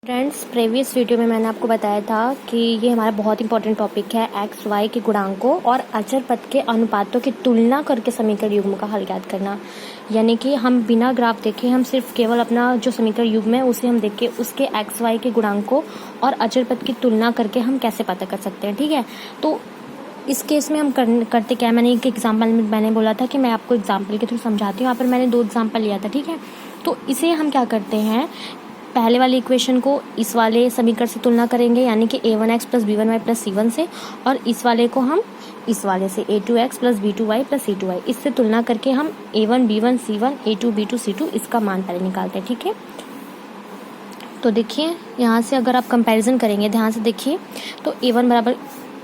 Friends, previous video में मैंने आपको बताया था कि ये हमारा बहुत इंपॉर्टेंट टॉपिक है एक्स वाई के गुणांकों और अचर पद के अनुपातों की तुलना करके समीकरण युग्म का हल ज्ञात करना। यानी कि हम बिना ग्राफ देखे हम सिर्फ केवल अपना जो समीकरण युग्म है उसे हम देख के उसके एक्स वाई के गुणांकों और अचर पद की तुलना करके हम कैसे पता कर सकते हैं। ठीक है, तो इस केस में हम करते क्या है, मैंने एक एग्जाम्पल में मैंने बोला था कि मैं आपको एग्जाम्पल के थ्रू समझाती हूँ। यहाँ पर मैंने 2 एग्जाम्पल लिया था। ठीक है, तो इसे हम क्या करते हैं, पहले वाली इक्वेशन को इस वाले समीकरण से तुलना करेंगे यानी कि a1x plus b1y plus c1 से, और इस वाले को हम इस वाले से a2x plus b2y plus c2y, इससे तुलना करके हम a1 b1 c1 a2 b2 c2 इसका मान पहले निकालते हैं। ठीक है, तो देखिए यहाँ से अगर आप कंपैरिजन करेंगे, ध्यान से देखिए, तो a1 बराबर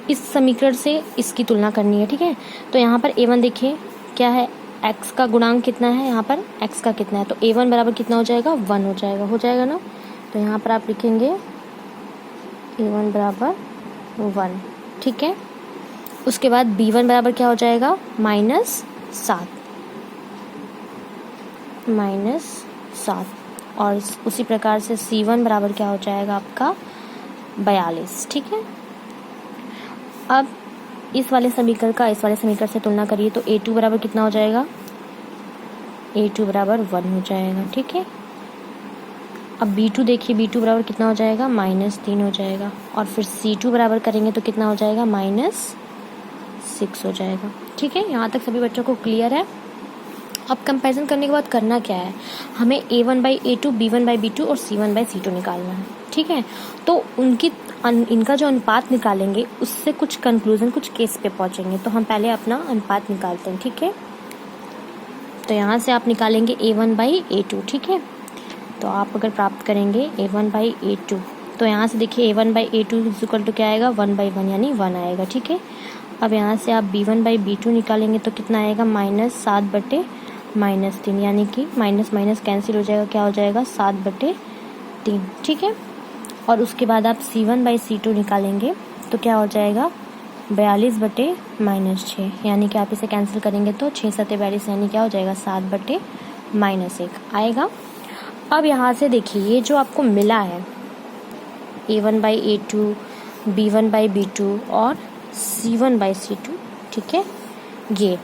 इस समीकरण से इसकी तुलना करनी है। ठीक है, तो यहाँ पर a1 देखिए क्या है, x का गुणांक कितना है, यहाँ पर x का कितना है, तो a1 बराबर कितना हो जाएगा, 1 हो जाएगा ना। तो यहाँ पर आप लिखेंगे a1 बराबर 1। ठीक है, उसके बाद b1 बराबर क्या हो जाएगा, -7 और उसी प्रकार से c1 बराबर क्या हो जाएगा आपका 42। ठीक है, अब इस वाले समीकरण का इस वाले समीकरण से तुलना करिए तो a2 बराबर कितना हो जाएगा, a2 बराबर 1 हो जाएगा। ठीक है, अब b2 देखिए, b2 बराबर कितना हो जाएगा, -3 हो जाएगा, और फिर c2 बराबर करेंगे तो कितना हो जाएगा, -6 हो जाएगा। ठीक है, यहाँ तक सभी बच्चों को क्लियर है। अब कंपैरिजन करने के बाद करना क्या है, हमें a1/a2 b1/b2 और c1/c2 निकालना है। ठीक है, तो इनका जो अनुपात निकालेंगे उससे कुछ कंक्लूजन, कुछ केस पे पहुंचेंगे। तो हम पहले अपना अनुपात निकालते हैं। ठीक है, तो यहाँ से आप निकालेंगे a1/a2। ठीक है, तो आप अगर प्राप्त करेंगे a1/a2 तो यहाँ से देखिए a1/a2 इक्वल टू क्या आएगा, 1/1 यानी 1 आएगा। ठीक है, अब यहाँ से आप b1/b2 निकालेंगे तो कितना आएगा, -7/-3 यानी कि माइनस माइनस कैंसिल हो जाएगा, क्या हो जाएगा, 7/3। ठीक है, और उसके बाद आप c1/c2 निकालेंगे तो क्या हो जाएगा, 42/-6 यानी कि आप इसे कैंसिल करेंगे तो 6×7=42 यानी क्या हो जाएगा, 7/-1 आएगा। अब यहाँ से देखिए ये जो आपको मिला है a1/a2 b1/b2 और c1/c2, ठीक है, ये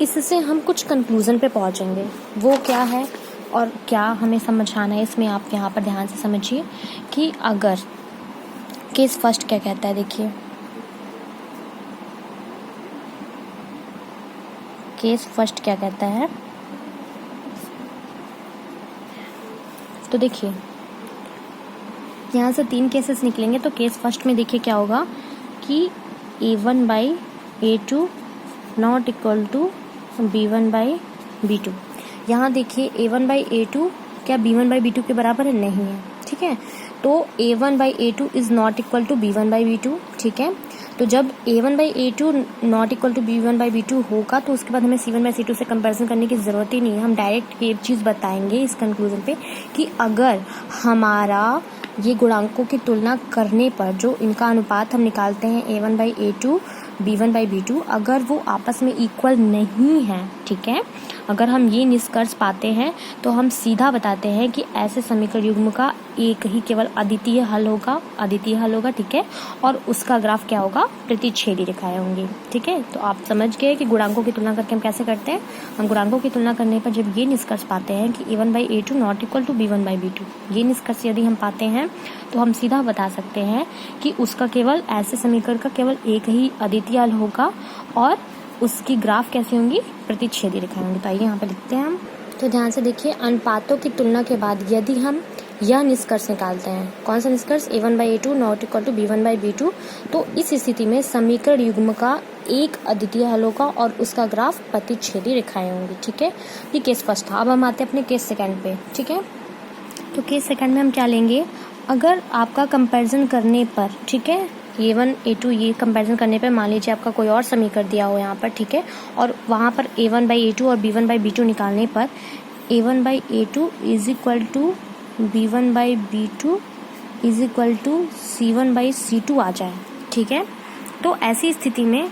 इससे हम कुछ कंक्लूजन पे पहुँचेंगे। वो क्या है और क्या हमें समझाना है इसमें, आप यहाँ पर ध्यान से समझिए कि अगर केस फर्स्ट क्या कहता है, देखिए केस फर्स्ट क्या कहता है, तो देखिए यहाँ से 3 केसेस निकलेंगे। तो केस फर्स्ट में देखिए क्या होगा कि a1/a2 not equal to b1/b2। यहाँ देखिए a1/a2 क्या b1/b2 के बराबर है, नहीं है। ठीक है, तो a1/a2 is not equal to b1/b2। ठीक है, तो जब a1/a2 not equal to b1/b2 होगा तो उसके बाद हमें c1/c2 से कंपैरिजन करने की ज़रूरत ही नहीं है। हम डायरेक्ट ये चीज़ बताएंगे इस कंक्लूजन पे कि अगर हमारा ये गुणांकों की तुलना करने पर जो इनका अनुपात हम निकालते हैं a1/a2 b1/b2, अगर वो आपस में इक्वल नहीं है, ठीक है, अगर हम ये निष्कर्ष पाते हैं तो हम सीधा बताते हैं कि ऐसे समीकरण युग्म का एक ही केवल अद्वितीय हल होगा। ठीक है, और उसका ग्राफ क्या होगा, प्रतिच्छेदी रेखाएं होंगी। ठीक है, तो आप समझ गए कि गुणांकों की तुलना करके हम कैसे करते हैं। हम गुणांकों की तुलना करने पर जब ये निष्कर्ष पाते हैं कि a1/a2 not equal to b1/b2, ये निष्कर्ष यदि हम पाते हैं तो हम सीधा बता सकते हैं कि उसका केवल ऐसे समीकरण का केवल एक ही अद्वितीय हल होगा और उसकी ग्राफ कैसी होंगी, प्रतिच्छेदी रेखाएं होंगी। तो आइए यहाँ पे लिखते हैं हम। तो ध्यान से देखिए, अनुपातों की तुलना के बाद यदि हम यह निष्कर्ष निकालते हैं, कौन सा निष्कर्ष, a1/a2 not equal to b1/b2, तो इस स्थिति में समीकरण युग्म का एक अद्वितीय हल होगा और उसका ग्राफ प्रतिच्छेदी रेखाएं होंगी। ठीक है, ये केस फर्स्ट था। अब हम आते हैं अपने केस सेकंड पे। ठीक है, तो केस सेकंड में हम क्या लेंगे, अगर आपका कंपैरिजन करने पर, ठीक है, a1/a2 ये कंपैरिजन करने पर मान लीजिए आपका कोई और समीकरण दिया हो यहाँ पर, ठीक है, और वहाँ पर a1/a2 और b1/b2 निकालने पर a1/a2 is equal to b1/b2 is equal to c1/c2 आ जाए। ठीक है, तो ऐसी स्थिति में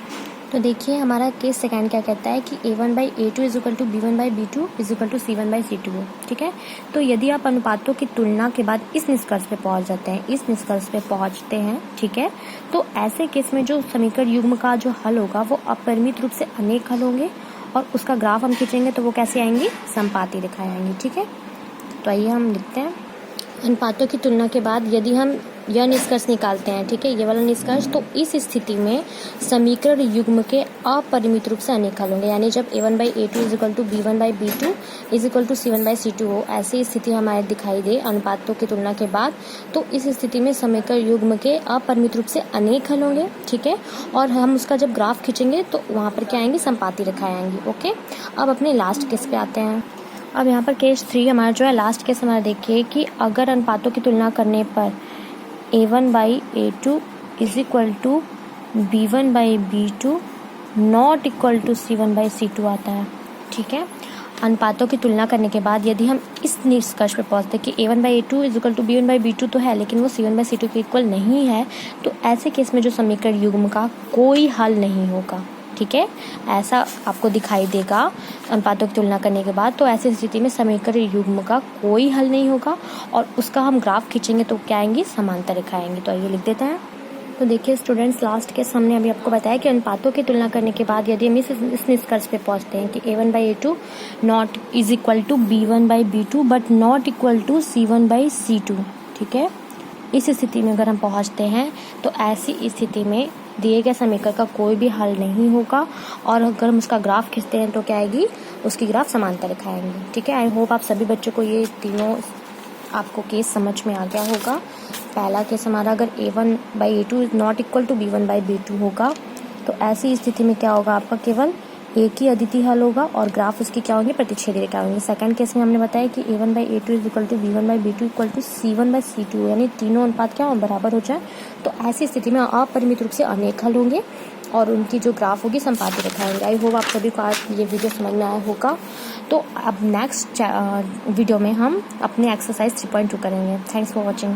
तो देखिए हमारा केस सेकंड क्या कहता है कि A1/A2 is equal to B1/B2 is equal to C1/C2 हो, ठीक है। तो यदि आप अनुपातों की तुलना के बाद इस निष्कर्ष पे पहुंच जाते हैं, इस निष्कर्ष पे पहुंचते हैं, ठीक है, तो ऐसे केस में जो समीकरण युग्म का जो हल होगा वो अपरिमित रूप से अनेक हल होंगे और उसका ग्राफ हम खींचेंगे तो वो कैसे आएंगी, समपाती रेखाएं आएंगी, ठीक है। तो आइए हम लिखते हैं अनुपातों की तुलना के बाद यदि हम यह निष्कर्ष निकालते हैं, ठीक है, ये वाला निष्कर्ष, तो इस स्थिति में समीकरण युग्म के अपरिमित रूप से अनेक हल होंगे। यानी जब A1/A2 is equal to B1/B2 is equal to C1/C2 हो, ऐसी स्थिति हमारे दिखाई दे अनुपातों की तुलना के बाद, तो इस स्थिति में समीकरण युग्म के अपरिमित रूप से अनेक हल होंगे, ठीक है। और हम उसका जब ग्राफ खींचेंगे तो वहाँ पर क्या आएंगी, समपाती रेखाएं आएंगी। ओके, अब अपने लास्ट केस पे आते हैं। अब यहाँ पर केस 3 हमारा जो है लास्ट केस हमारा देखिए कि अगर अनुपातों की तुलना करने पर A1/A2 is equal to B1/B2 not equal to C1/C2 आता है, ठीक है। अनुपातों की तुलना करने के बाद यदि हम इस निष्कर्ष पर पहुंचते कि A1/A2 is equal to B1/B2 तो है लेकिन वो C1/C2 के इक्वल नहीं है, तो ऐसे केस में जो समीकरण युग्म का कोई हल नहीं होगा, ठीक है। ऐसा आपको दिखाई देगा अनुपातों की तुलना करने के बाद। तो ऐसी स्थिति में समीकरण युग्म का कोई हल नहीं होगा और उसका हम ग्राफ खींचेंगे तो क्या आएंगी, समांतर रेखा आएंगी। तो आइए लिख देते हैं। तो देखिए स्टूडेंट्स, लास्ट केस हमने अभी आपको बताया कि अनुपातों की तुलना करने के बाद यदि हम इस निष्कर्ष पे पहुंचते हैं कि A1/A2 not is equal to B1/B2 but not equal to C1/C2, ठीक है। इस स्थिति में अगर हम पहुंचते हैं तो ऐसी स्थिति में दिए गए समीकरण का कोई भी हल नहीं होगा और अगर हम उसका ग्राफ खींचते हैं तो क्या आएगी, उसकी ग्राफ समांतर रेखा आएंगी, ठीक है। आई होप आप सभी बच्चों को ये तीनों आपको केस समझ में आ गया होगा। पहला केस हमारा अगर A1/A2 is not equal to B1/B2 होगा तो ऐसी स्थिति में क्या होगा, आपका केवल एक ही अद्वितीय हल होगा और ग्राफ उसकी क्या होंगे, प्रतिच्छेदी रेखा होंगी। सेकंड केस में हमने बताया कि A1/A2 is equal to B1/B2 equal to C1/C2, यानी तीनों अनुपात क्या हो, बराबर हो जाए। तो ऐसी स्थिति में अपरिमित रूप से अनेक हल होंगे और उनकी जो ग्राफ होगी समपाती रेखा होंगे। आई होप आप सभी को आज ये वीडियो समझ में आया होगा। तो अब नेक्स्ट वीडियो में हम अपने एक्सरसाइज 3.2 करेंगे। Thanks for watching.